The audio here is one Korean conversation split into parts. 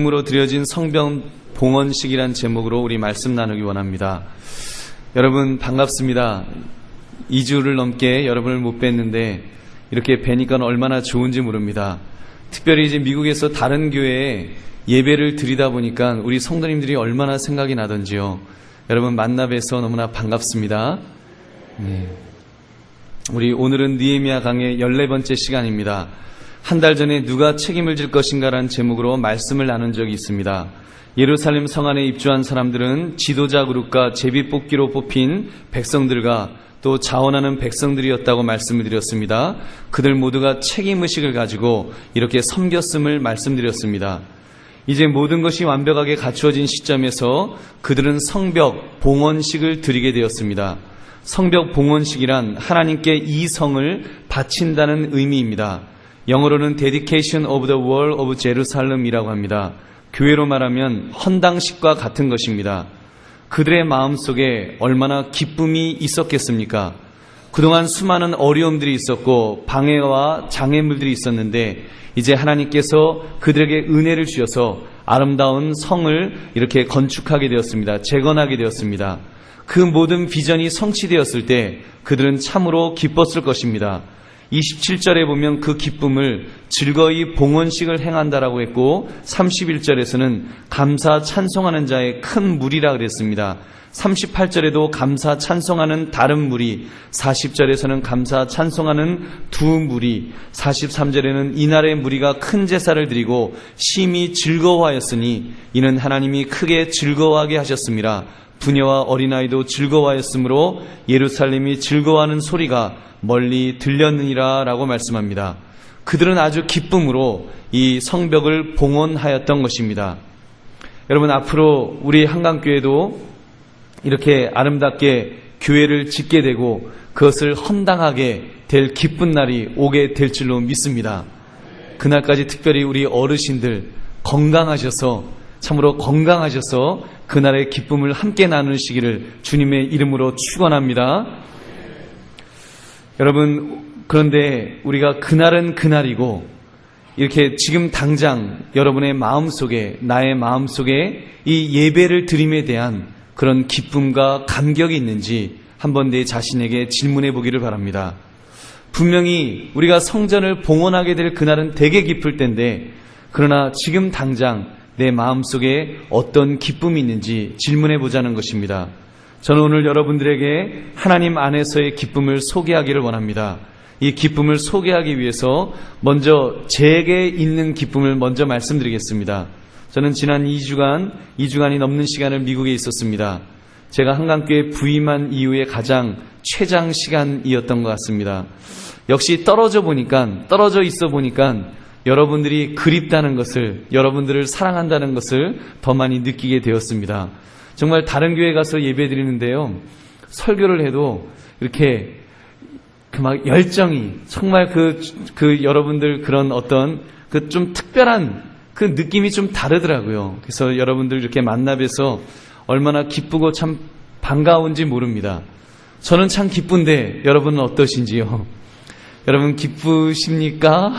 으로 드려진 성병 봉헌식이란 제목으로 우리 말씀 나누기 원합니다. 여러분 반갑습니다. 2주를 넘게 여러분을 못 뵀는데 이렇게 뵈니까 얼마나 좋은지 모릅니다. 특별히 이제 미국에서 다른 교회에 예배를 드리다 보니까 우리 성도님들이 얼마나 생각이 나던지요. 여러분 만나 뵈서 너무나 반갑습니다. 우리 오늘은 느헤미야 강의 14번째 시간입니다. 한 달 전에 누가 책임을 질 것인가라는 제목으로 말씀을 나눈 적이 있습니다. 예루살렘 성 안에 입주한 사람들은 지도자 그룹과 제비뽑기로 뽑힌 백성들과 또 자원하는 백성들이었다고 말씀을 드렸습니다. 그들 모두가 책임의식을 가지고 이렇게 섬겼음을 말씀드렸습니다. 이제 모든 것이 완벽하게 갖추어진 시점에서 그들은 성벽 봉헌식을 드리게 되었습니다. 성벽 봉헌식이란 하나님께 이 성을 바친다는 의미입니다. 영어로는 Dedication of the Wall of Jerusalem이라고 합니다. 교회로 말하면 헌당식과 같은 것입니다. 그들의 마음속에 얼마나 기쁨이 있었겠습니까? 그동안 수많은 어려움들이 있었고 방해와 장애물들이 있었는데 이제 하나님께서 그들에게 은혜를 주셔서 아름다운 성을 이렇게 건축하게 되었습니다. 재건하게 되었습니다. 그 모든 비전이 성취되었을 때 그들은 참으로 기뻤을 것입니다. 27절에 보면 그 기쁨을 즐거이 봉헌식을 행한다라고 했고 31절에서는 감사 찬송하는 자의 큰 무리라 그랬습니다. 38절에도 감사 찬송하는 다른 무리, 40절에서는 감사 찬송하는 두 무리, 43절에는 이날의 무리가 큰 제사를 드리고 심히 즐거워하였으니 이는 하나님이 크게 즐거워하게 하셨습니다. 부녀와 어린아이도 즐거워하였으므로 예루살렘이 즐거워하는 소리가 멀리 들렸느니라 라고 말씀합니다. 그들은 아주 기쁨으로 이 성벽을 봉헌하였던 것입니다. 여러분 앞으로 우리 한강교회도 이렇게 아름답게 교회를 짓게 되고 그것을 헌당하게 될 기쁜 날이 오게 될 줄로 믿습니다. 그날까지 특별히 우리 어르신들 건강하셔서 참으로 건강하셔서 그날의 기쁨을 함께 나누시기를 주님의 이름으로 축원합니다. 여러분 그런데 우리가 그날은 그날이고 이렇게 지금 당장 여러분의 마음속에 나의 마음속에 이 예배를 드림에 대한 그런 기쁨과 감격이 있는지 한번 내 자신에게 질문해 보기를 바랍니다. 분명히 우리가 성전을 봉헌하게 될 그날은 되게 기쁠 텐데 그러나 지금 당장 내 마음속에 어떤 기쁨이 있는지 질문해 보자는 것입니다. 저는 오늘 여러분들에게 하나님 안에서의 기쁨을 소개하기를 원합니다. 이 기쁨을 소개하기 위해서 먼저 제게 있는 기쁨을 먼저 말씀드리겠습니다. 저는 지난 2주간이 넘는 시간을 미국에 있었습니다. 제가 한강교회 부임한 이후에 가장 최장 시간이었던 것 같습니다. 역시 떨어져 있어 보니까 여러분들이 그립다는 것을, 여러분들을 사랑한다는 것을 더 많이 느끼게 되었습니다. 정말 다른 교회 가서 예배 드리는데요. 설교를 해도 이렇게 막 열정이 정말 그 여러분들 그런 어떤 그 좀 특별한 그 느낌이 좀 다르더라고요. 그래서 여러분들 이렇게 만나 뵈서 얼마나 기쁘고 참 반가운지 모릅니다. 저는 참 기쁜데 여러분은 어떠신지요? 여러분 기쁘십니까?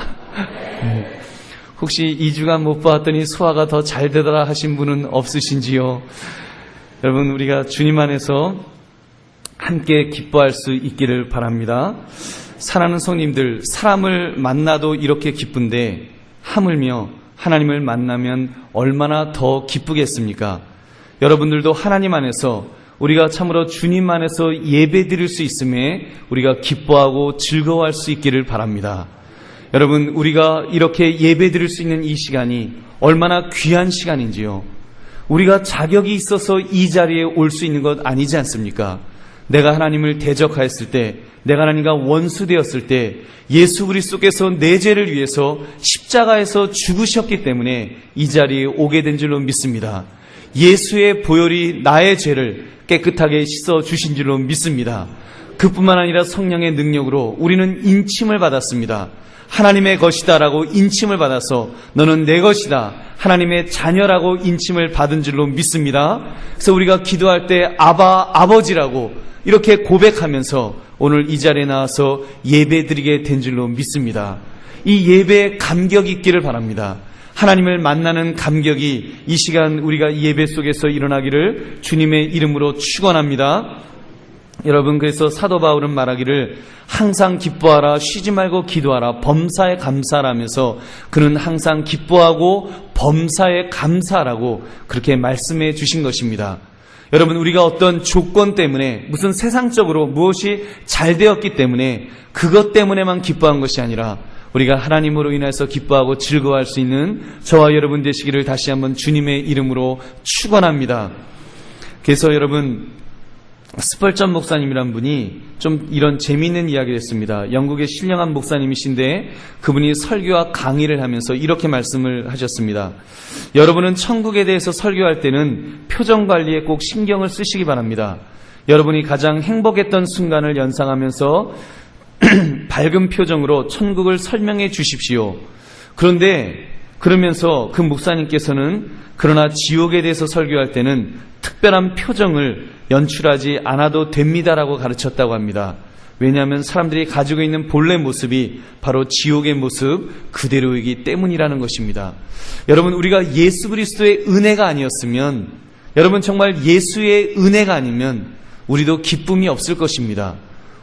혹시 2주간 못 봤더니 소화가 더 잘 되더라 하신 분은 없으신지요? 여러분 우리가 주님 안에서 함께 기뻐할 수 있기를 바랍니다. 사랑하는 성님들, 사람을 만나도 이렇게 기쁜데 하물며 하나님을 만나면 얼마나 더 기쁘겠습니까? 여러분들도 하나님 안에서 우리가 참으로 주님 안에서 예배 드릴 수 있음에 우리가 기뻐하고 즐거워할 수 있기를 바랍니다. 여러분 우리가 이렇게 예배 드릴 수 있는 이 시간이 얼마나 귀한 시간인지요. 우리가 자격이 있어서 이 자리에 올 수 있는 것 아니지 않습니까? 내가 하나님을 대적하였을 때, 내가 하나님과 원수되었을 때 예수 그리스도께서 내 죄를 위해서 십자가에서 죽으셨기 때문에 이 자리에 오게 된 줄로 믿습니다. 예수의 보혈이 나의 죄를 깨끗하게 씻어주신 줄로 믿습니다. 그뿐만 아니라 성령의 능력으로 우리는 인침을 받았습니다. 하나님의 것이다라고 인침을 받아서 너는 내 것이다, 하나님의 자녀라고 인침을 받은 줄로 믿습니다. 그래서 우리가 기도할 때 아버지라고 이렇게 고백하면서 오늘 이 자리에 나와서 예배 드리게 된 줄로 믿습니다. 이 예배에 감격이 있기를 바랍니다. 하나님을 만나는 감격이 이 시간 우리가 예배 속에서 일어나기를 주님의 이름으로 축원합니다. 여러분, 그래서 사도 바울은 말하기를 항상 기뻐하라, 쉬지 말고 기도하라, 범사에 감사하라면서 그는 항상 기뻐하고 범사에 감사하라고 그렇게 말씀해 주신 것입니다. 여러분, 우리가 어떤 조건 때문에, 무슨 세상적으로 무엇이 잘 되었기 때문에 그것 때문에만 기뻐한 것이 아니라 우리가 하나님으로 인해서 기뻐하고 즐거워할 수 있는 저와 여러분 되시기를 다시 한번 주님의 이름으로 축원합니다. 그래서 여러분, 스펄전 목사님이란 분이 좀 이런 재미있는 이야기를 했습니다. 영국의 신령한 목사님이신데 그분이 설교와 강의를 하면서 이렇게 말씀을 하셨습니다. 여러분은 천국에 대해서 설교할 때는 표정 관리에 꼭 신경을 쓰시기 바랍니다. 여러분이 가장 행복했던 순간을 연상하면서 밝은 표정으로 천국을 설명해 주십시오. 그러면서 그 목사님께서는 그러나 지옥에 대해서 설교할 때는 특별한 표정을 연출하지 않아도 됩니다라고 가르쳤다고 합니다. 왜냐하면 사람들이 가지고 있는 본래 모습이 바로 지옥의 모습 그대로이기 때문이라는 것입니다. 여러분, 우리가 예수 그리스도의 은혜가 아니었으면, 여러분 정말 예수의 은혜가 아니면 우리도 기쁨이 없을 것입니다.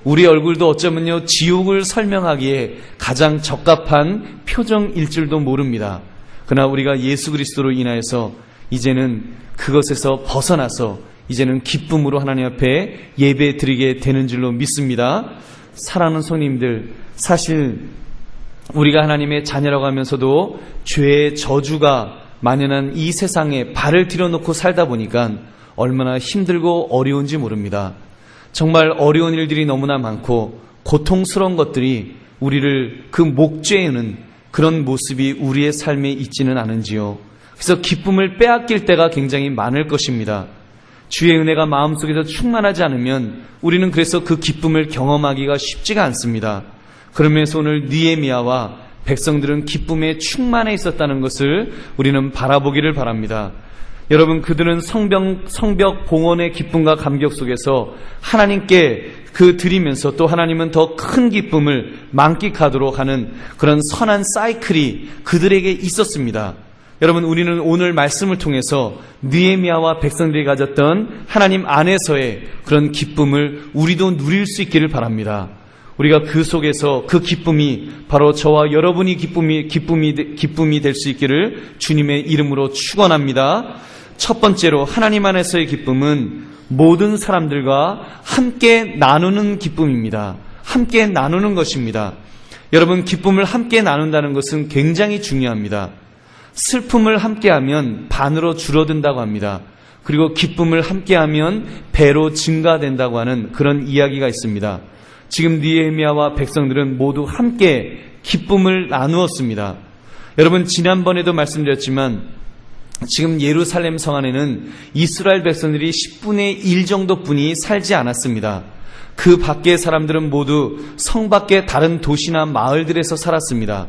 우리 얼굴도 어쩌면요 지옥을 설명하기에 가장 적합한 표정일 줄도 모릅니다. 그러나 우리가 예수 그리스도로 인하여서 이제는 그것에서 벗어나서 이제는 기쁨으로 하나님 앞에 예배 드리게 되는 줄로 믿습니다. 사랑하는 손님들, 사실 우리가 하나님의 자녀라고 하면서도 죄의 저주가 만연한 이 세상에 발을 들여놓고 살다 보니까 얼마나 힘들고 어려운지 모릅니다. 정말 어려운 일들이 너무나 많고 고통스러운 것들이 우리를 그 목죄에는 그런 모습이 우리의 삶에 있지는 않은지요. 그래서 기쁨을 빼앗길 때가 굉장히 많을 것입니다. 주의 은혜가 마음속에서 충만하지 않으면 우리는 그래서 그 기쁨을 경험하기가 쉽지가 않습니다. 그러면서 오늘 느헤미야와 백성들은 기쁨에 충만해 있었다는 것을 우리는 바라보기를 바랍니다. 여러분, 그들은 성벽 봉헌의 기쁨과 감격 속에서 하나님께 드리면서 또 하나님은 더 큰 기쁨을 만끽하도록 하는 그런 선한 사이클이 그들에게 있었습니다. 여러분, 우리는 오늘 말씀을 통해서 느헤미야와 백성들이 가졌던 하나님 안에서의 그런 기쁨을 우리도 누릴 수 있기를 바랍니다. 우리가 그 속에서 그 기쁨이 바로 저와 여러분이 기쁨이 될 수 있기를 주님의 이름으로 축원합니다. 첫 번째로 하나님 안에서의 기쁨은 모든 사람들과 함께 나누는 기쁨입니다. 함께 나누는 것입니다. 여러분, 기쁨을 함께 나눈다는 것은 굉장히 중요합니다. 슬픔을 함께하면 반으로 줄어든다고 합니다. 그리고 기쁨을 함께하면 배로 증가된다고 하는 그런 이야기가 있습니다. 지금 느헤미야와 백성들은 모두 함께 기쁨을 나누었습니다. 여러분, 지난번에도 말씀드렸지만 지금 예루살렘 성 안에는 이스라엘 백성들이 10분의 1 정도뿐이 살지 않았습니다. 그 밖의 사람들은 모두 성 밖의 다른 도시나 마을들에서 살았습니다.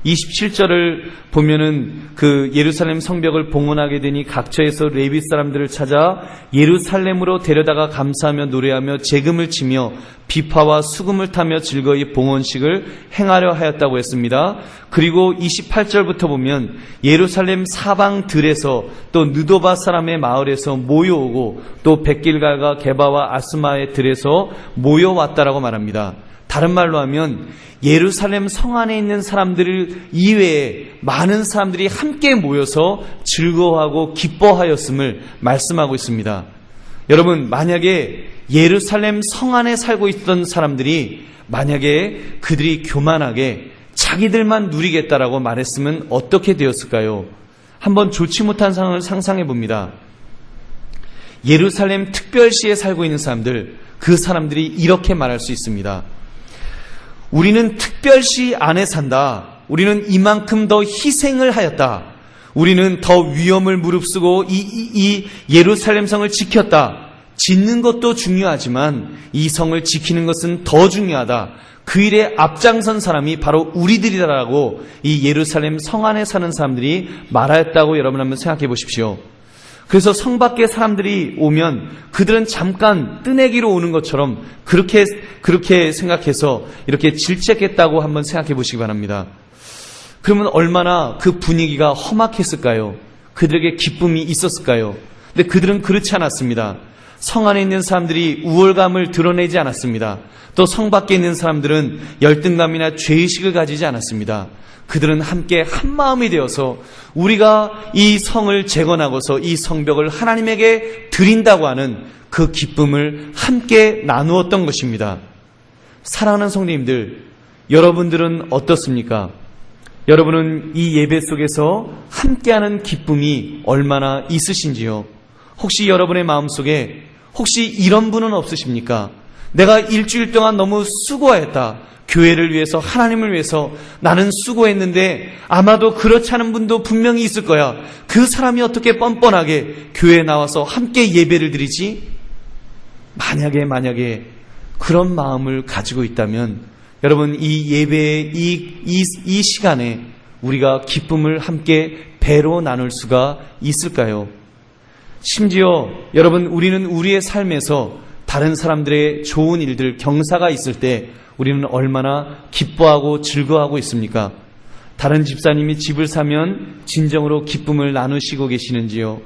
27절을 보면은 그 예루살렘 성벽을 봉헌하게 되니 각처에서 레위 사람들을 찾아 예루살렘으로 데려다가 감사하며 노래하며 재금을 치며 비파와 수금을 타며 즐거이 봉헌식을 행하려 하였다고 했습니다. 그리고 28절부터 보면 예루살렘 사방들에서 또 느도바 사람의 마을에서 모여오고 또 백길갈과 게바와 아스마의 들에서 모여왔다라고 말합니다. 다른 말로 하면 예루살렘 성 안에 있는 사람들 이외에 많은 사람들이 함께 모여서 즐거워하고 기뻐하였음을 말씀하고 있습니다. 여러분, 만약에 예루살렘 성 안에 살고 있던 사람들이 만약에 그들이 교만하게 자기들만 누리겠다라고 말했으면 어떻게 되었을까요? 한번 좋지 못한 상황을 상상해 봅니다. 예루살렘 특별시에 살고 있는 사람들, 그 사람들이 이렇게 말할 수 있습니다. 우리는 특별시 안에 산다. 우리는 이만큼 더 희생을 하였다. 우리는 더 위험을 무릅쓰고 이 예루살렘 성을 지켰다. 짓는 것도 중요하지만 이 성을 지키는 것은 더 중요하다. 그 일에 앞장선 사람이 바로 우리들이라고 이 예루살렘 성 안에 사는 사람들이 말하였다고 여러분 한번 생각해 보십시오. 그래서 성 밖에 사람들이 오면 그들은 잠깐 뜨내기로 오는 것처럼 그렇게 생각해서 이렇게 질책했다고 한번 생각해 보시기 바랍니다. 그러면 얼마나 그 분위기가 험악했을까요? 그들에게 기쁨이 있었을까요? 근데 그들은 그렇지 않았습니다. 성 안에 있는 사람들이 우월감을 드러내지 않았습니다. 또 성 밖에 있는 사람들은 열등감이나 죄의식을 가지지 않았습니다. 그들은 함께 한 마음이 되어서 우리가 이 성을 재건하고서 이 성벽을 하나님에게 드린다고 하는 그 기쁨을 함께 나누었던 것입니다. 사랑하는 성도님들, 여러분들은 어떻습니까? 여러분은 이 예배 속에서 함께하는 기쁨이 얼마나 있으신지요? 혹시 여러분의 마음속에 혹시 이런 분은 없으십니까? 내가 일주일 동안 너무 수고했다. 교회를 위해서, 하나님을 위해서 나는 수고했는데 아마도 그렇지 않은 분도 분명히 있을 거야. 그 사람이 어떻게 뻔뻔하게 교회에 나와서 함께 예배를 드리지? 만약에 그런 마음을 가지고 있다면 여러분, 이 예배의 이 시간에 우리가 기쁨을 함께 배로 나눌 수가 있을까요? 심지어 여러분, 우리는 우리의 삶에서 다른 사람들의 좋은 일들, 경사가 있을 때 우리는 얼마나 기뻐하고 즐거워하고 있습니까? 다른 집사님이 집을 사면 진정으로 기쁨을 나누시고 계시는지요?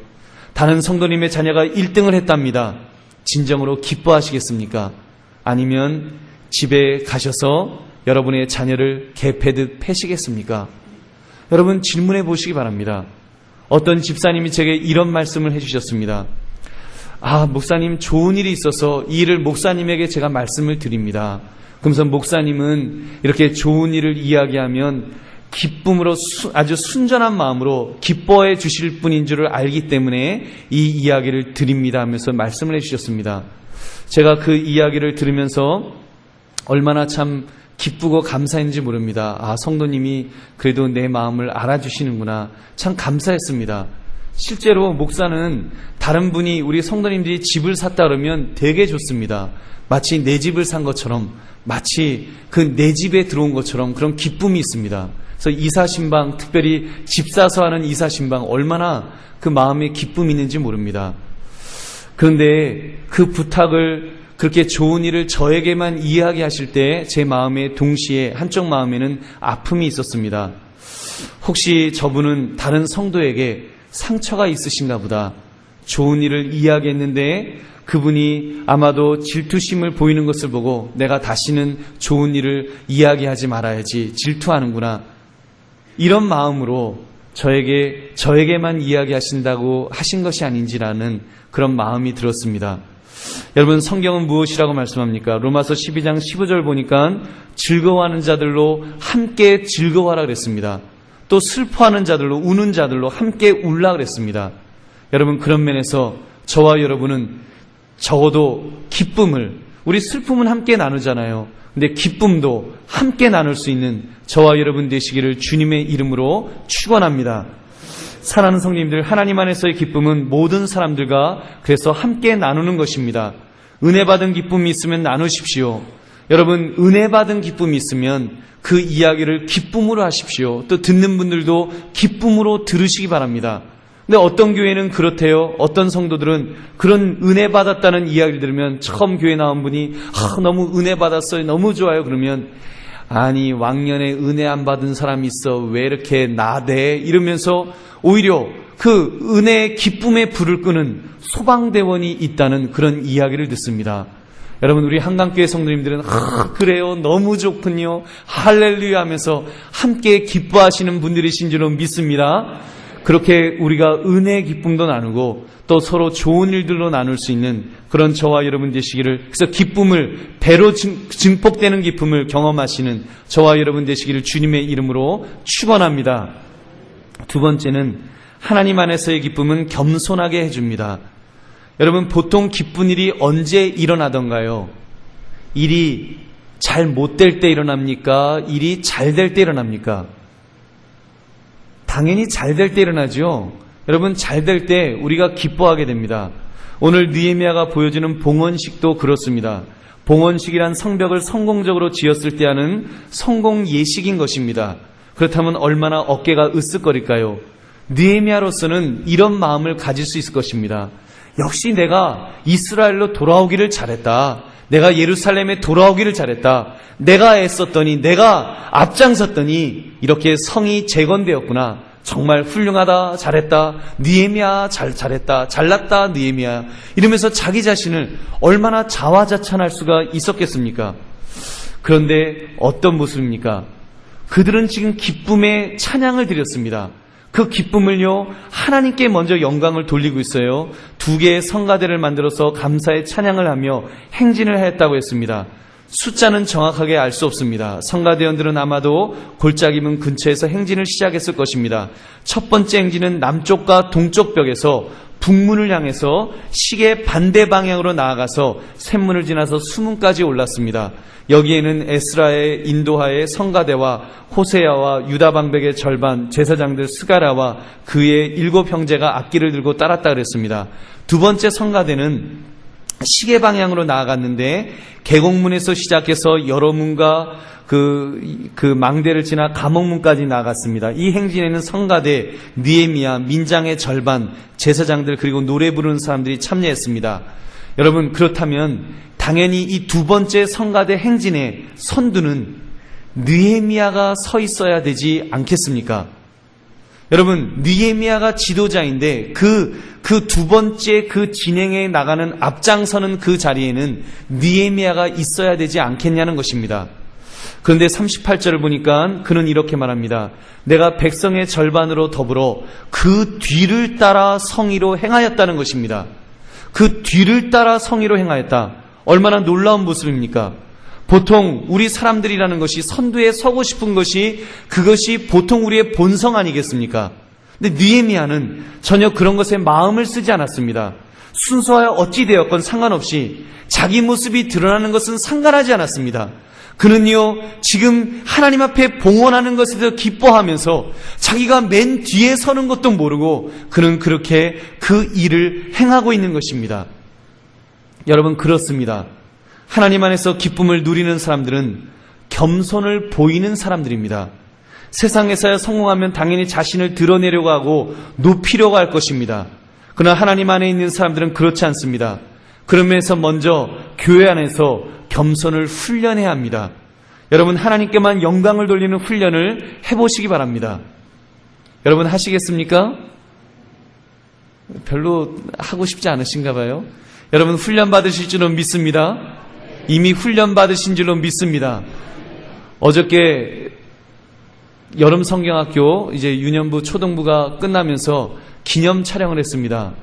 다른 성도님의 자녀가 1등을 했답니다. 진정으로 기뻐하시겠습니까? 아니면 집에 가셔서 여러분의 자녀를 개패듯 패시겠습니까? 여러분, 질문해 보시기 바랍니다. 어떤 집사님이 제게 이런 말씀을 해주셨습니다. 목사님, 좋은 일이 있어서 이 일을 목사님에게 제가 말씀을 드립니다. 그러면서 목사님은 이렇게 좋은 일을 이야기하면 기쁨으로 아주 순전한 마음으로 기뻐해 주실 분인 줄을 알기 때문에 이 이야기를 드립니다 하면서 말씀을 해주셨습니다. 제가 그 이야기를 들으면서 얼마나 참 기쁘고 감사했는지 모릅니다. 성도님이 그래도 내 마음을 알아주시는구나. 참 감사했습니다. 실제로 목사는 다른 분이, 우리 성도님들이 집을 샀다 그러면 되게 좋습니다. 마치 내 집을 산 것처럼, 마치 그 내 집에 들어온 것처럼 그런 기쁨이 있습니다. 그래서 이사신방, 특별히 집 사서 하는 이사신방, 얼마나 그 마음에 기쁨이 있는지 모릅니다. 그런데 그 부탁을, 그렇게 좋은 일을 저에게만 이야기하실 때 제 마음에 동시에 한쪽 마음에는 아픔이 있었습니다. 혹시 저분은 다른 성도에게 상처가 있으신가 보다. 좋은 일을 이야기했는데 그분이 아마도 질투심을 보이는 것을 보고 내가 다시는 좋은 일을 이야기하지 말아야지, 질투하는구나. 이런 마음으로 저에게만 이야기하신다고 하신 것이 아닌지라는 그런 마음이 들었습니다. 여러분, 성경은 무엇이라고 말씀합니까? 로마서 12장 15절 보니까 즐거워하는 자들로 함께 즐거워하라 그랬습니다. 또 슬퍼하는 자들로, 우는 자들로 함께 울라 그랬습니다. 여러분, 그런 면에서 저와 여러분은 적어도 기쁨을, 우리 슬픔은 함께 나누잖아요. 근데 기쁨도 함께 나눌 수 있는 저와 여러분 되시기를 주님의 이름으로 축원합니다. 사랑하는 성도님들, 하나님 안에서의 기쁨은 모든 사람들과 그래서 함께 나누는 것입니다. 은혜 받은 기쁨이 있으면 나누십시오. 여러분, 은혜 받은 기쁨이 있으면 그 이야기를 기쁨으로 하십시오. 또 듣는 분들도 기쁨으로 들으시기 바랍니다. 근데 어떤 교회는 그렇대요. 어떤 성도들은 그런 은혜 받았다는 이야기를 들으면, 처음 교회 나온 분이 너무 은혜 받았어요, 너무 좋아요, 그러면 아니, 왕년에 은혜 안 받은 사람이 있어, 왜 이렇게 나대? 이러면서 오히려 그 은혜의 기쁨의 불을 끄는 소방대원이 있다는 그런 이야기를 듣습니다. 여러분, 우리 한강교회 성도님들은 그래요, 너무 좋군요, 할렐루야 하면서 함께 기뻐하시는 분들이신 줄로 믿습니다. 그렇게 우리가 은혜의 기쁨도 나누고 또 서로 좋은 일들로 나눌 수 있는 그런 저와 여러분 되시기를, 그래서 기쁨을 배로 증폭되는 기쁨을 경험하시는 저와 여러분 되시기를 주님의 이름으로 축원합니다. 두 번째는 하나님 안에서의 기쁨은 겸손하게 해줍니다. 여러분, 보통 기쁜 일이 언제 일어나던가요? 일이 잘 못 될 때 일어납니까? 일이 잘 될 때 일어납니까? 당연히 잘 될 때 일어나죠. 여러분, 잘 될 때 우리가 기뻐하게 됩니다. 오늘 느헤미야가 보여주는 봉헌식도 그렇습니다. 봉헌식이란 성벽을 성공적으로 지었을 때 하는 성공 예식인 것입니다. 그렇다면 얼마나 어깨가 으쓱거릴까요? 느헤미야로서는 이런 마음을 가질 수 있을 것입니다. 역시 내가 이스라엘로 돌아오기를 잘했다. 내가 예루살렘에 돌아오기를 잘했다. 내가 애썼더니, 내가 앞장섰더니 이렇게 성이 재건되었구나. 정말 훌륭하다, 잘했다, 느헤미야 잘했다, 잘났다, 느헤미야, 이러면서 자기 자신을 얼마나 자화자찬할 수가 있었겠습니까? 그런데 어떤 모습입니까? 그들은 지금 기쁨의 찬양을 드렸습니다. 그 기쁨을요, 하나님께 먼저 영광을 돌리고 있어요. 2개의 성가대를 만들어서 감사의 찬양을 하며 행진을 하였다고 했습니다. 숫자는 정확하게 알 수 없습니다. 성가대원들은 아마도 골짜기문 근처에서 행진을 시작했을 것입니다. 첫 번째 행진은 남쪽과 동쪽 벽에서 북문을 향해서 시계 반대 방향으로 나아가서 샘문을 지나서 수문까지 올랐습니다. 여기에는 에스라의 인도하의 성가대와 호세야와 유다 방백의 절반, 제사장들 스가랴와 그의 7 형제가 악기를 들고 따랐다 그랬습니다. 두 번째 성가대는 시계 방향으로 나아갔는데 계곡문에서 시작해서 여러 문과 그 망대를 지나 감옥문까지 나아갔습니다. 이 행진에는 성가대, 느헤미야, 민장의 절반, 제사장들 그리고 노래 부르는 사람들이 참여했습니다. 여러분, 그렇다면 당연히 이 두 번째 성가대 행진의 선두는 느헤미야가 서 있어야 되지 않겠습니까? 여러분, 느헤미야가 지도자인데 그 두 번째 그 진행에 나가는 앞장서는 그 자리에는 느헤미야가 있어야 되지 않겠냐는 것입니다. 그런데 38절을 보니까 그는 이렇게 말합니다. 내가 백성의 절반으로 더불어 그 뒤를 따라 성의로 행하였다는 것입니다. 그 뒤를 따라 성의로 행하였다. 얼마나 놀라운 모습입니까? 보통 우리 사람들이라는 것이 선두에 서고 싶은 것이 그것이 보통 우리의 본성 아니겠습니까? 근데 느헤미야는 전혀 그런 것에 마음을 쓰지 않았습니다. 순서하여 어찌 되었건 상관없이 자기 모습이 드러나는 것은 상관하지 않았습니다. 그는요, 지금 하나님 앞에 봉헌하는 것에 대해서 기뻐하면서 자기가 맨 뒤에 서는 것도 모르고 그는 그렇게 그 일을 행하고 있는 것입니다. 여러분, 그렇습니다. 하나님 안에서 기쁨을 누리는 사람들은 겸손을 보이는 사람들입니다. 세상에서야 성공하면 당연히 자신을 드러내려고 하고 높이려고 할 것입니다. 그러나 하나님 안에 있는 사람들은 그렇지 않습니다. 그러면서 먼저 교회 안에서 겸손을 훈련해야 합니다. 여러분, 하나님께만 영광을 돌리는 훈련을 해보시기 바랍니다. 여러분, 하시겠습니까? 별로 하고 싶지 않으신가 봐요. 여러분, 훈련 받으실 줄로 믿습니다. 이미 훈련 받으신 줄로 믿습니다. 어저께 여름 성경학교 이제 유년부 초등부가 끝나면서 기념 촬영을 했습니다.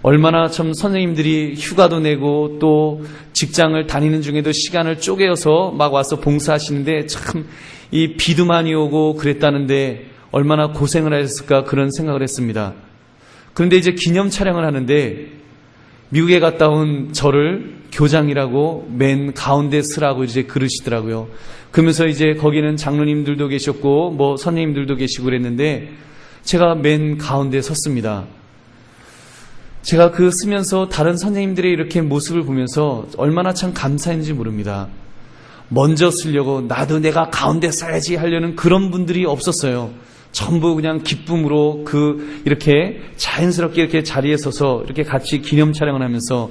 얼마나 참 선생님들이 휴가도 내고 또 직장을 다니는 중에도 시간을 쪼개어서 막 와서 봉사하시는데 참 이 비도 많이 오고 그랬다는데 얼마나 고생을 하셨을까 그런 생각을 했습니다. 그런데 이제 기념 촬영을 하는데 미국에 갔다 온 저를 교장이라고 맨 가운데 쓰라고 이제 그러시더라고요. 그러면서 이제 거기는 장로님들도 계셨고 뭐 선생님들도 계시고 그랬는데 제가 맨 가운데 섰습니다. 제가 그 쓰면서 다른 선생님들의 이렇게 모습을 보면서 얼마나 참 감사했는지 모릅니다. 먼저 쓰려고 나도 내가 가운데 써야지 하려는 그런 분들이 없었어요. 전부 그냥 기쁨으로 이렇게 자연스럽게 이렇게 자리에 서서 이렇게 같이 기념 촬영을 하면서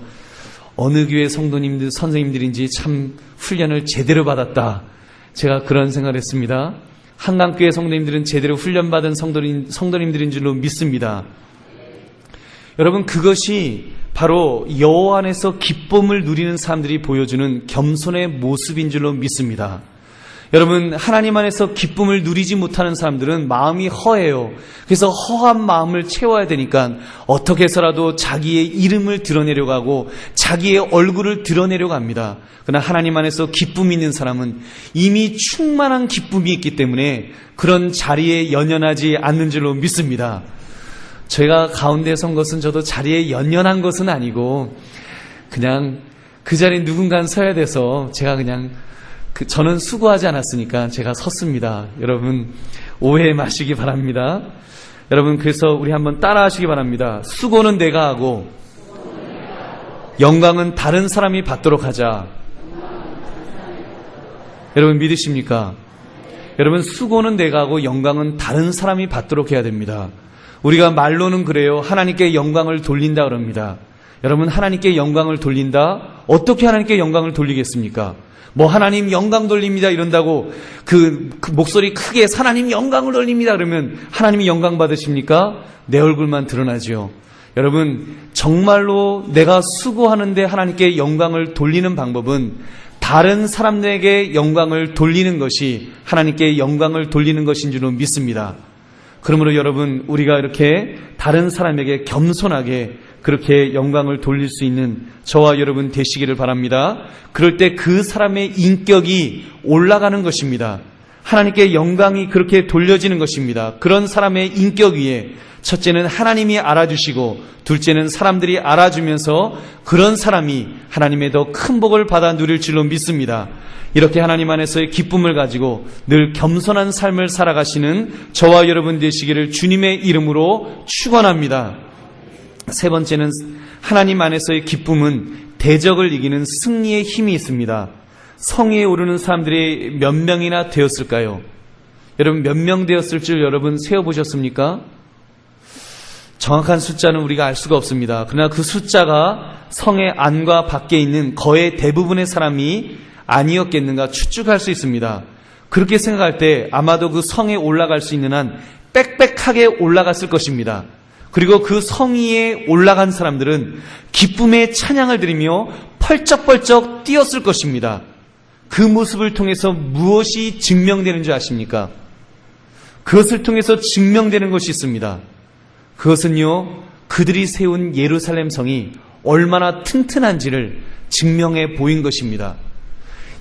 어느 교회 성도님들, 선생님들인지 참 훈련을 제대로 받았다. 제가 그런 생각을 했습니다. 한강교회 성도님들은 제대로 훈련받은 성도님들인 줄로 믿습니다. 여러분, 그것이 바로 여호와 안에서 기쁨을 누리는 사람들이 보여주는 겸손의 모습인 줄로 믿습니다. 여러분, 하나님 안에서 기쁨을 누리지 못하는 사람들은 마음이 허해요. 그래서 허한 마음을 채워야 되니까 어떻게 해서라도 자기의 이름을 드러내려고 하고 자기의 얼굴을 드러내려고 합니다. 그러나 하나님 안에서 기쁨이 있는 사람은 이미 충만한 기쁨이 있기 때문에 그런 자리에 연연하지 않는 줄로 믿습니다. 제가 가운데 선 것은 저도 자리에 연연한 것은 아니고 그냥 그 자리에 누군가는 서야 돼서 제가 그냥 저는 수고하지 않았으니까 제가 섰습니다. 여러분, 오해 마시기 바랍니다. 여러분, 그래서 우리 한번 따라 하시기 바랍니다. 수고는 내가 하고 영광은 다른 사람이 받도록 하자. 여러분, 믿으십니까? 여러분, 수고는 내가 하고 영광은 다른 사람이 받도록 해야 됩니다. 우리가 말로는 그래요. 하나님께 영광을 돌린다 그럽니다. 여러분, 하나님께 영광을 돌린다? 어떻게 하나님께 영광을 돌리겠습니까? 하나님 영광 돌립니다 이런다고 그 목소리 크게 하나님 영광을 돌립니다 그러면 하나님이 영광 받으십니까? 내 얼굴만 드러나죠. 여러분, 정말로 내가 수고하는데 하나님께 영광을 돌리는 방법은 다른 사람들에게 영광을 돌리는 것이 하나님께 영광을 돌리는 것인 줄로 믿습니다. 그러므로 여러분, 우리가 이렇게 다른 사람에게 겸손하게 그렇게 영광을 돌릴 수 있는 저와 여러분 되시기를 바랍니다. 그럴 때 그 사람의 인격이 올라가는 것입니다. 하나님께 영광이 그렇게 돌려지는 것입니다. 그런 사람의 인격 위에 첫째는 하나님이 알아주시고 둘째는 사람들이 알아주면서 그런 사람이 하나님의 더 큰 복을 받아 누릴 줄로 믿습니다. 이렇게 하나님 안에서의 기쁨을 가지고 늘 겸손한 삶을 살아가시는 저와 여러분 되시기를 주님의 이름으로 축원합니다. 세 번째는 하나님 안에서의 기쁨은 대적을 이기는 승리의 힘이 있습니다. 성위에 오르는 사람들이 몇 명이나 되었을까요? 여러분, 몇 명 되었을 줄 여러분 세어보셨습니까? 정확한 숫자는 우리가 알 수가 없습니다. 그러나 그 숫자가 성의 안과 밖에 있는 거의 대부분의 사람이 아니었겠는가 추측할 수 있습니다. 그렇게 생각할 때 아마도 그 성에 올라갈 수 있는 한 빽빽하게 올라갔을 것입니다. 그리고 그 성위에 올라간 사람들은 기쁨의 찬양을 드리며 펄쩍펄쩍 뛰었을 것입니다. 그 모습을 통해서 무엇이 증명되는 줄 아십니까? 그것을 통해서 증명되는 것이 있습니다. 그것은요, 그들이 세운 예루살렘 성이 얼마나 튼튼한지를 증명해 보인 것입니다.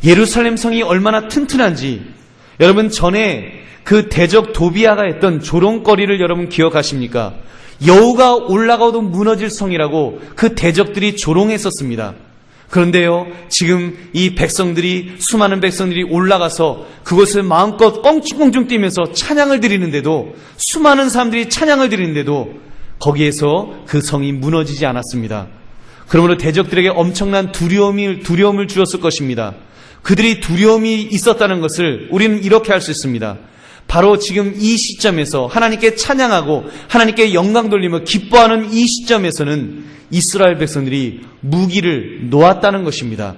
예루살렘 성이 얼마나 튼튼한지, 여러분 전에 그 대적 도비아가 했던 조롱거리를 여러분 기억하십니까? 여우가 올라가도 무너질 성이라고 그 대적들이 조롱했었습니다. 그런데요, 지금 이 백성들이, 수많은 백성들이 올라가서 그것을 마음껏 껑충껑충 뛰면서 찬양을 드리는데도, 수많은 사람들이 찬양을 드리는데도 거기에서 그 성이 무너지지 않았습니다. 그러므로 대적들에게 엄청난 두려움을 주었을 것입니다. 그들이 두려움이 있었다는 것을 우리는 이렇게 알 수 있습니다. 바로 지금 이 시점에서 하나님께 찬양하고 하나님께 영광 돌리며 기뻐하는 이 시점에서는 이스라엘 백성들이 무기를 놓았다는 것입니다.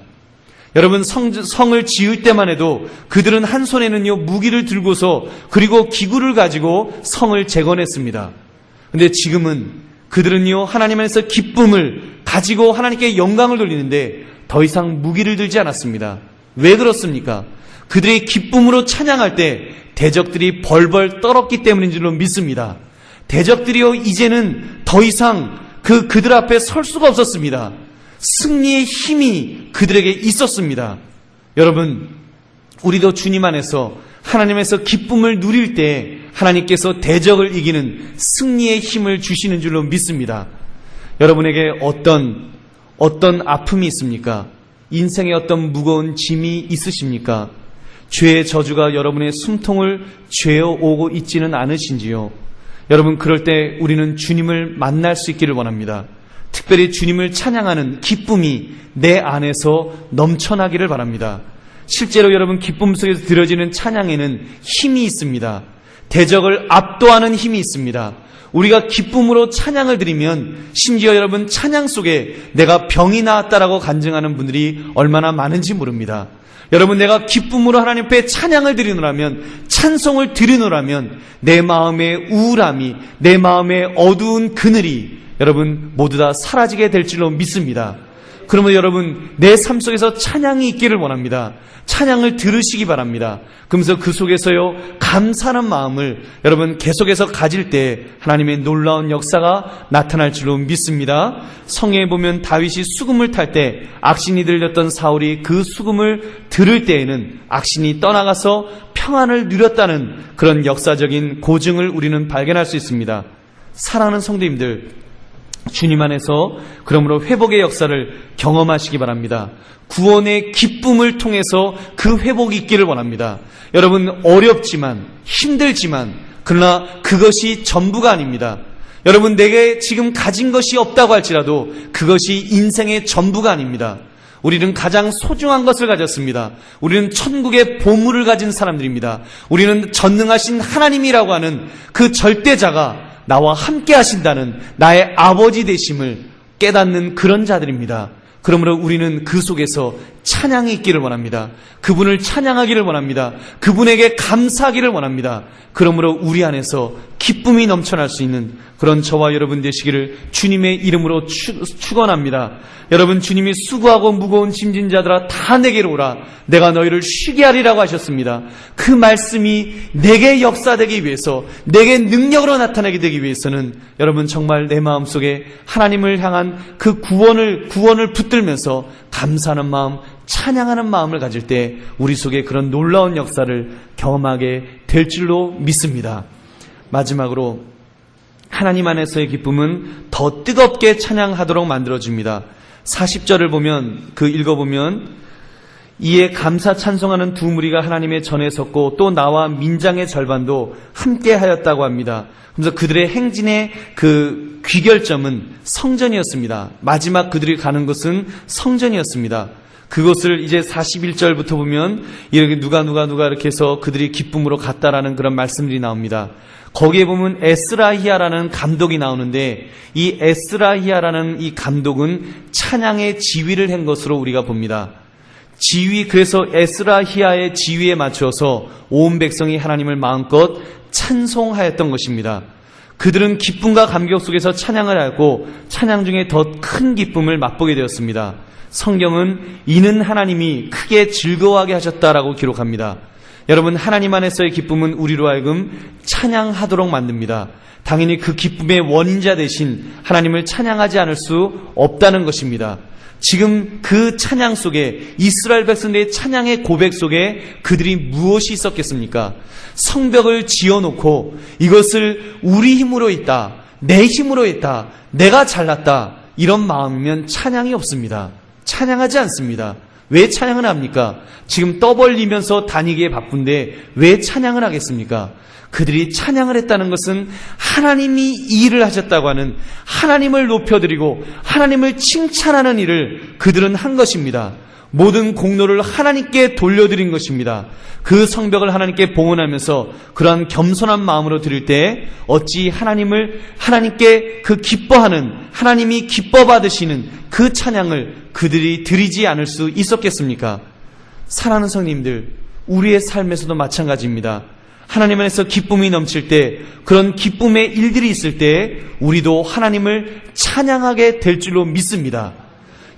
여러분, 성을 지을 때만 해도 그들은 한 손에는요 무기를 들고서 그리고 기구를 가지고 성을 재건했습니다. 그런데 지금은 그들은요 하나님 안에서 기쁨을 가지고 하나님께 영광을 돌리는데 더 이상 무기를 들지 않았습니다. 왜 그렇습니까? 그들의 기쁨으로 찬양할 때 대적들이 벌벌 떨었기 때문인 줄로 믿습니다. 대적들이요 이제는 더 이상 그들 앞에 설 수가 없었습니다. 승리의 힘이 그들에게 있었습니다. 여러분, 우리도 주님 안에서 하나님에서 기쁨을 누릴 때 하나님께서 대적을 이기는 승리의 힘을 주시는 줄로 믿습니다. 여러분에게 어떤 아픔이 있습니까? 인생에 어떤 무거운 짐이 있으십니까? 죄의 저주가 여러분의 숨통을 죄어오고 있지는 않으신지요? 여러분, 그럴 때 우리는 주님을 만날 수 있기를 원합니다. 특별히 주님을 찬양하는 기쁨이 내 안에서 넘쳐나기를 바랍니다. 실제로 여러분, 기쁨 속에서 드려지는 찬양에는 힘이 있습니다. 대적을 압도하는 힘이 있습니다. 우리가 기쁨으로 찬양을 드리면 심지어 여러분 찬양 속에 내가 병이 나았다라고 간증하는 분들이 얼마나 많은지 모릅니다. 여러분, 내가 기쁨으로 하나님 앞에 찬양을 드리노라면, 찬송을 드리노라면 내 마음의 우울함이, 내 마음의 어두운 그늘이 여러분 모두 다 사라지게 될 줄로 믿습니다. 그러면 여러분, 내 삶 속에서 찬양이 있기를 원합니다. 찬양을 들으시기 바랍니다. 그러면서 그 속에서요 감사하는 마음을 여러분 계속해서 가질 때 하나님의 놀라운 역사가 나타날 줄로 믿습니다. 성경에 보면 다윗이 수금을 탈 때 악신이 들렸던 사울이 그 수금을 들을 때에는 악신이 떠나가서 평안을 누렸다는 그런 역사적인 고증을 우리는 발견할 수 있습니다. 사랑하는 성도님들, 주님 안에서 그러므로 회복의 역사를 경험하시기 바랍니다. 구원의 기쁨을 통해서 그 회복이 있기를 원합니다. 여러분, 어렵지만 힘들지만 그러나 그것이 전부가 아닙니다. 여러분, 내게 지금 가진 것이 없다고 할지라도 그것이 인생의 전부가 아닙니다. 우리는 가장 소중한 것을 가졌습니다. 우리는 천국의 보물을 가진 사람들입니다. 우리는 전능하신 하나님이라고 하는 그 절대자가 나와 함께 하신다는 나의 아버지 되심을 깨닫는 그런 자들입니다. 그러므로 우리는 그 속에서 찬양이 있기를 원합니다. 그분을 찬양하기를 원합니다. 그분에게 감사하기를 원합니다. 그러므로 우리 안에서 기쁨이 넘쳐날 수 있는 그런 저와 여러분 되시기를 주님의 이름으로 축원합니다. 여러분, 주님이 수고하고 무거운 짐진 자들아 다 내게로 오라. 내가 너희를 쉬게 하리라고 하셨습니다. 그 말씀이 내게 역사되기 위해서, 내게 능력으로 나타나게 되기 위해서는 여러분 정말 내 마음속에 하나님을 향한 그 구원을 붙들면서 감사하는 마음, 찬양하는 마음을 가질 때 우리 속에 그런 놀라운 역사를 경험하게 될 줄로 믿습니다. 마지막으로 하나님 안에서의 기쁨은 더 뜨겁게 찬양하도록 만들어줍니다. 40절을 읽어보면 이에 감사 찬송하는 두 무리가 하나님의 전에 섰고 또 나와 민장의 절반도 함께 하였다고 합니다. 그래서 그들의 행진의 그 귀결점은 성전이었습니다. 마지막 그들이 가는 곳은 성전이었습니다. 그것을 이제 41절부터 보면 이렇게 누가 이렇게 해서 그들이 기쁨으로 갔다라는 그런 말씀들이 나옵니다. 거기에 보면 에스라히야라는 감독이 나오는데 이 에스라히야라는 이 감독은 찬양의 지휘를 한 것으로 우리가 봅니다. 그래서 에스라히야의 지휘에 맞춰서 온 백성이 하나님을 마음껏 찬송하였던 것입니다. 그들은 기쁨과 감격 속에서 찬양을 하고 찬양 중에 더 큰 기쁨을 맛보게 되었습니다. 성경은 이는 하나님이 크게 즐거워하게 하셨다라고 기록합니다. 여러분, 하나님 안에서의 기쁨은 우리로 하여금 찬양하도록 만듭니다. 당연히 그 기쁨의 원인자 되신 하나님을 찬양하지 않을 수 없다는 것입니다. 지금 그 찬양 속에, 이스라엘 백성들의 찬양의 고백 속에 그들이 무엇이 있었겠습니까? 성벽을 지어놓고 이것을 우리 힘으로 했다, 내 힘으로 했다, 내가 잘났다, 이런 마음이면 찬양이 없습니다. 찬양하지 않습니다. 왜 찬양을 합니까? 지금 떠벌리면서 다니기에 바쁜데 왜 찬양을 하겠습니까? 그들이 찬양을 했다는 것은 하나님이 이 일을 하셨다고 하는, 하나님을 높여드리고 하나님을 칭찬하는 일을 그들은 한 것입니다. 모든 공로를 하나님께 돌려드린 것입니다. 그 성벽을 하나님께 봉헌하면서 그러한 겸손한 마음으로 드릴 때 어찌 하나님께 그 기뻐하는, 하나님이 기뻐 받으시는 그 찬양을 그들이 드리지 않을 수 있었겠습니까? 사랑하는 성님들, 우리의 삶에서도 마찬가지입니다. 하나님 안에서 기쁨이 넘칠 때, 그런 기쁨의 일들이 있을 때 우리도 하나님을 찬양하게 될 줄로 믿습니다.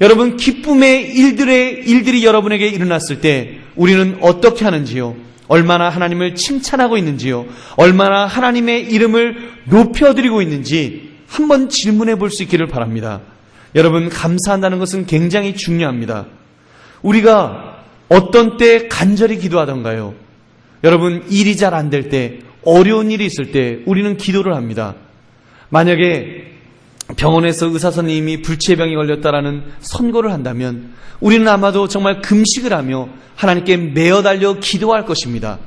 여러분, 기쁨의 일들이 여러분에게 일어났을 때 우리는 어떻게 하는지요? 얼마나 하나님을 칭찬하고 있는지요? 얼마나 하나님의 이름을 높여드리고 있는지 한번 질문해 볼 수 있기를 바랍니다. 여러분, 감사한다는 것은 굉장히 중요합니다. 우리가 어떤 때 간절히 기도하던가요? 여러분, 일이 잘 안 될 때, 어려운 일이 있을 때 우리는 기도를 합니다. 만약에 병원에서 의사 선생님이 불치병이 걸렸다라는 선고를 한다면 우리는 아마도 정말 금식을 하며 하나님께 매어 달려 기도할 것입니다.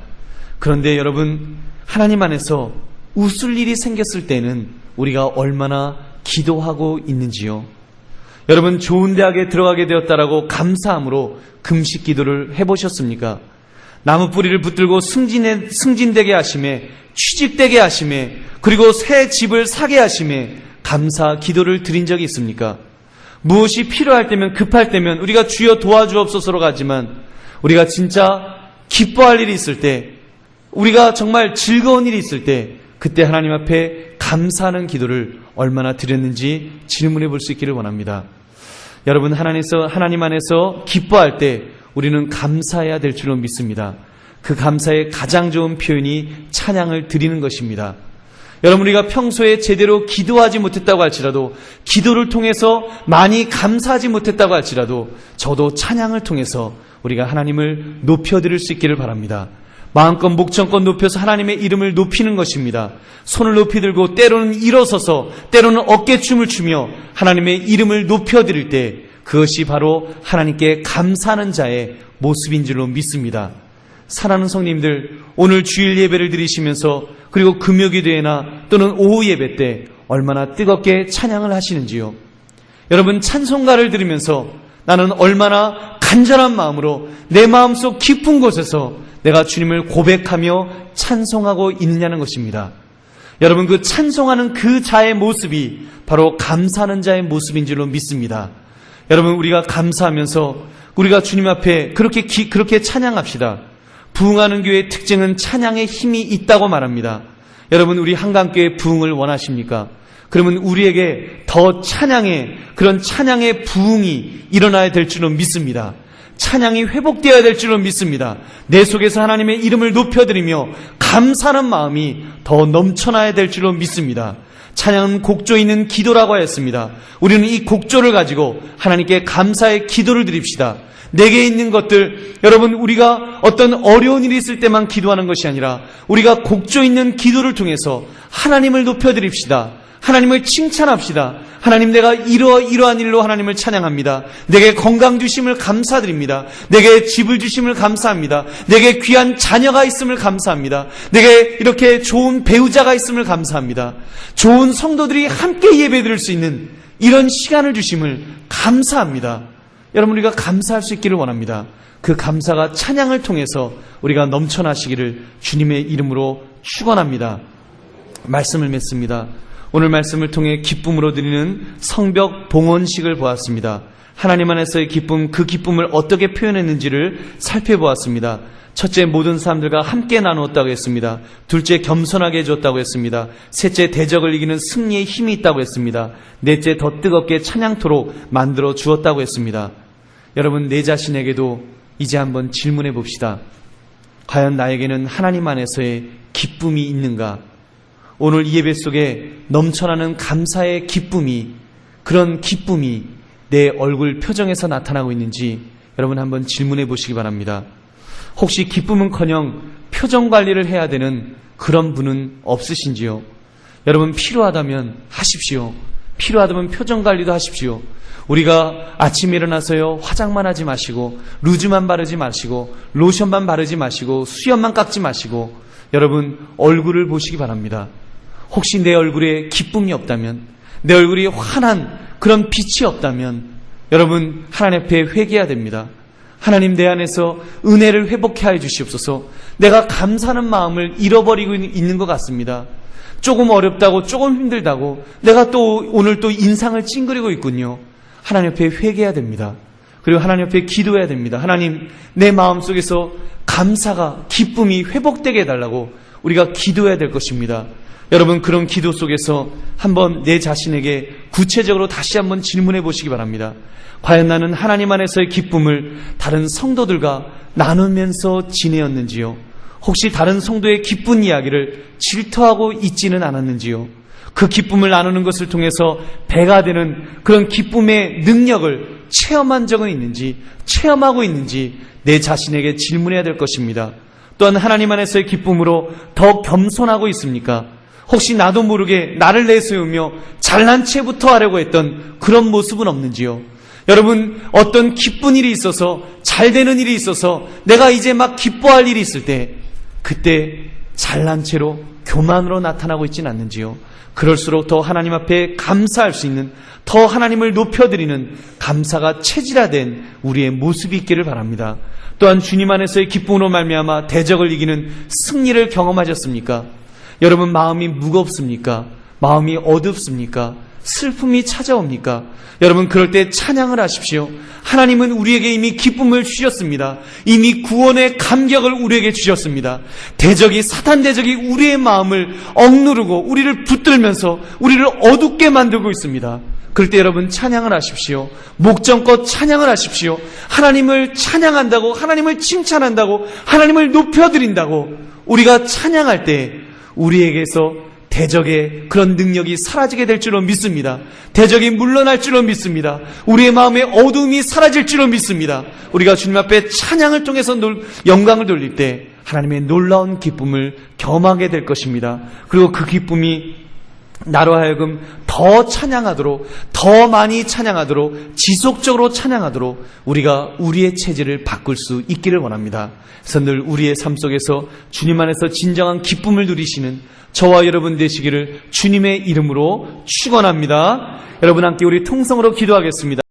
그런데 여러분, 하나님 안에서 웃을 일이 생겼을 때는 우리가 얼마나 기도하고 있는지요? 여러분, 좋은 대학에 들어가게 되었다라고 감사함으로 금식 기도를 해보셨습니까? 나무 뿌리를 붙들고 승진되게 하심에, 취직되게 하심에, 그리고 새 집을 사게 하심에 감사 기도를 드린 적이 있습니까? 무엇이 필요할 때면, 급할 때면 우리가 주여 도와주옵소서로 가지만 우리가 진짜 기뻐할 일이 있을 때, 우리가 정말 즐거운 일이 있을 때 그때 하나님 앞에 감사하는 기도를 얼마나 드렸는지 질문해 볼 수 있기를 원합니다. 여러분, 하나님 안에서 기뻐할 때 우리는 감사해야 될 줄로 믿습니다. 그 감사의 가장 좋은 표현이 찬양을 드리는 것입니다. 여러분, 우리가 평소에 제대로 기도하지 못했다고 할지라도, 기도를 통해서 많이 감사하지 못했다고 할지라도 저도 찬양을 통해서 우리가 하나님을 높여드릴 수 있기를 바랍니다. 마음껏 목청껏 높여서 하나님의 이름을 높이는 것입니다. 손을 높이 들고 때로는 일어서서 때로는 어깨춤을 추며 하나님의 이름을 높여드릴 때 그것이 바로 하나님께 감사하는 자의 모습인 줄로 믿습니다. 사랑하는 성님들, 오늘 주일 예배를 드리시면서 그리고 금요기도회나 또는 오후 예배 때 얼마나 뜨겁게 찬양을 하시는지요? 여러분, 찬송가를 들으면서 나는 얼마나 간절한 마음으로 내 마음속 깊은 곳에서 내가 주님을 고백하며 찬송하고 있느냐는 것입니다. 여러분, 그 찬송하는 그 자의 모습이 바로 감사하는 자의 모습인 줄로 믿습니다. 여러분, 우리가 감사하면서 우리가 주님 앞에 그렇게 찬양합시다. 부흥하는 교회의 특징은 찬양의 힘이 있다고 말합니다. 여러분, 우리 한강교회 부흥을 원하십니까? 그러면 우리에게 더 그런 찬양의 부흥이 일어나야 될 줄로 믿습니다. 찬양이 회복되어야 될 줄로 믿습니다. 내 속에서 하나님의 이름을 높여드리며 감사하는 마음이 더 넘쳐나야 될 줄로 믿습니다. 찬양은 곡조 있는 기도라고 하였습니다. 우리는 이 곡조를 가지고 하나님께 감사의 기도를 드립시다. 내게 있는 것들, 여러분, 우리가 어떤 어려운 일이 있을 때만 기도하는 것이 아니라 우리가 곡조 있는 기도를 통해서 하나님을 높여드립시다. 하나님을 칭찬합시다. 하나님, 내가 이러한 일로 하나님을 찬양합니다. 내게 건강 주심을 감사드립니다. 내게 집을 주심을 감사합니다. 내게 귀한 자녀가 있음을 감사합니다. 내게 이렇게 좋은 배우자가 있음을 감사합니다. 좋은 성도들이 함께 예배드릴 수 있는 이런 시간을 주심을 감사합니다. 여러분, 우리가 감사할 수 있기를 원합니다. 그 감사가 찬양을 통해서 우리가 넘쳐나시기를 주님의 이름으로 축원합니다. 말씀을 맺습니다. 오늘 말씀을 통해 기쁨으로 드리는 성벽 봉헌식을 보았습니다. 하나님 안에서의 기쁨, 그 기쁨을 어떻게 표현했는지를 살펴보았습니다. 첫째, 모든 사람들과 함께 나누었다고 했습니다. 둘째, 겸손하게 해줬다고 했습니다. 셋째, 대적을 이기는 승리의 힘이 있다고 했습니다. 넷째, 더 뜨겁게 찬양토록 만들어 주었다고 했습니다. 여러분, 내 자신에게도 이제 한번 질문해 봅시다. 과연 나에게는 하나님 안에서의 기쁨이 있는가? 오늘 이 예배 속에 넘쳐나는 감사의 기쁨이, 그런 기쁨이 내 얼굴 표정에서 나타나고 있는지 여러분 한번 질문해 보시기 바랍니다. 혹시 기쁨은커녕 표정 관리를 해야 되는 그런 분은 없으신지요? 여러분, 필요하다면 하십시오. 필요하다면 표정 관리도 하십시오. 우리가 아침에 일어나서요, 화장만 하지 마시고, 루즈만 바르지 마시고, 로션만 바르지 마시고, 수염만 깎지 마시고, 여러분, 얼굴을 보시기 바랍니다. 혹시 내 얼굴에 기쁨이 없다면, 내 얼굴이 환한 그런 빛이 없다면 여러분, 하나님 앞에 회개해야 됩니다. 하나님, 내 안에서 은혜를 회복해 하여 주시옵소서. 내가 감사하는 마음을 잃어버리고 있는 것 같습니다. 조금 어렵다고, 조금 힘들다고 내가 또 오늘 또 인상을 찡그리고 있군요. 하나님 앞에 회개해야 됩니다. 그리고 하나님 앞에 기도해야 됩니다. 하나님, 내 마음속에서 감사가, 기쁨이 회복되게 해달라고 우리가 기도해야 될 것입니다. 여러분, 그런 기도 속에서 한번 내 자신에게 구체적으로 다시 한번 질문해 보시기 바랍니다. 과연 나는 하나님 안에서의 기쁨을 다른 성도들과 나누면서 지내었는지요? 혹시 다른 성도의 기쁜 이야기를 질투하고 있지는 않았는지요? 그 기쁨을 나누는 것을 통해서 배가 되는 그런 기쁨의 능력을 체험한 적은 있는지, 체험하고 있는지 내 자신에게 질문해야 될 것입니다. 또한 하나님 안에서의 기쁨으로 더 겸손하고 있습니까? 혹시 나도 모르게 나를 내세우며 잘난 체부터 하려고 했던 그런 모습은 없는지요? 여러분, 어떤 기쁜 일이 있어서, 잘 되는 일이 있어서 내가 이제 막 기뻐할 일이 있을 때 그때 잘난 체로, 교만으로 나타나고 있지는 않는지요? 그럴수록 더 하나님 앞에 감사할 수 있는, 더 하나님을 높여드리는 감사가 체질화된 우리의 모습이 있기를 바랍니다. 또한 주님 안에서의 기쁨으로 말미암아 대적을 이기는 승리를 경험하셨습니까? 여러분, 마음이 무겁습니까? 마음이 어둡습니까? 슬픔이 찾아옵니까? 여러분, 그럴 때 찬양을 하십시오. 하나님은 우리에게 이미 기쁨을 주셨습니다. 이미 구원의 감격을 우리에게 주셨습니다. 사탄 대적이 우리의 마음을 억누르고 우리를 붙들면서 우리를 어둡게 만들고 있습니다. 그럴 때 여러분, 찬양을 하십시오. 목전껏 찬양을 하십시오. 하나님을 찬양한다고, 하나님을 칭찬한다고, 하나님을 높여드린다고 우리가 찬양할 때 우리에게서 대적의 그런 능력이 사라지게 될 줄로 믿습니다. 대적이 물러날 줄로 믿습니다. 우리의 마음의 어두움이 사라질 줄로 믿습니다. 우리가 주님 앞에 찬양을 통해서 영광을 돌릴 때 하나님의 놀라운 기쁨을 경험하게 될 것입니다. 그리고 그 기쁨이 나로 하여금 더 찬양하도록, 더 많이 찬양하도록, 지속적으로 찬양하도록 우리가 우리의 체질을 바꿀 수 있기를 원합니다. 그래서 늘 우리의 삶 속에서 주님 안에서 진정한 기쁨을 누리시는 저와 여러분 되시기를 주님의 이름으로 축원합니다. 여러분, 함께 우리 통성으로 기도하겠습니다.